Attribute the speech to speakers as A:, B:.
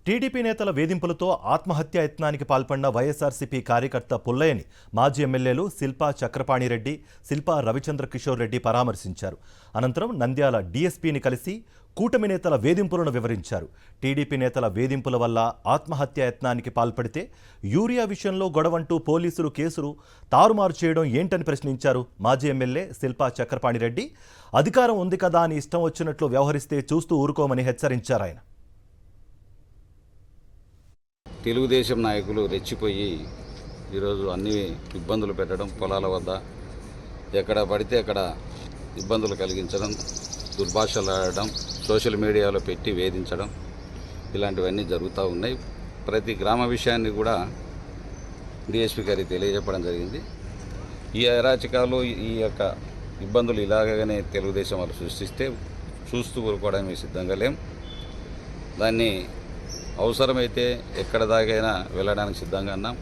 A: TDP నేతల వేధింపులతో ఆత్మహత్య యత్నానికి పాల్పడిన వైఎస్ఆర్సీపీ కార్యకర్త పుల్లయ్యని మాజీ ఎమ్మెల్యేలు శిల్పా చక్రపాణిరెడ్డి, శిల్పా రవిచంద్ర కిషోర్ రెడ్డి పరామర్శించారు. అనంతరం నంద్యాల డీఎస్పీని కలిసి కూటమి నేతల వేధింపులను వివరించారు. టీడీపీ నేతల వేధింపుల వల్ల ఆత్మహత్య యత్నానికి పాల్పడితే యూరియా విషయంలో గొడవంటూ పోలీసులు కేసులు తారుమారు చేయడం ఏంటని ప్రశ్నించారు. మాజీ ఎమ్మెల్యే శిల్పా చక్రపాణిరెడ్డి అధికారం ఉంది కదా అని ఇష్టం వచ్చినట్లు వ్యవహరిస్తే చూస్తూ ఊరుకోమని హెచ్చరించారు. ఆయన
B: తెలుగుదేశం నాయకులు రెచ్చిపోయి ఈరోజు అన్ని ఇబ్బందులు పెట్టడం, పొలాల వద్ద ఎక్కడ పడితే అక్కడ ఇబ్బందులు కలిగించడం, దుర్భాషలాడడం, సోషల్ మీడియాలో పెట్టి వేధించడం, ఇలాంటివన్నీ జరుగుతూ ఉన్నాయి. ప్రతి గ్రామ విషయాన్ని కూడా డిఎస్పీ గారికి తెలియజెప్పడం జరిగింది. ఈ అరాచకాలు, ఈ యొక్క ఇబ్బందులు ఇలాగనే తెలుగుదేశం వాళ్ళు సృష్టిస్తే చూస్తూ ఊరుకోవడానికి సిద్ధంగా లేం. దాన్ని అవసరమైతే ఎక్కడ దాకైనా వెళ్ళడానికి సిద్ధంగా ఉన్నాం.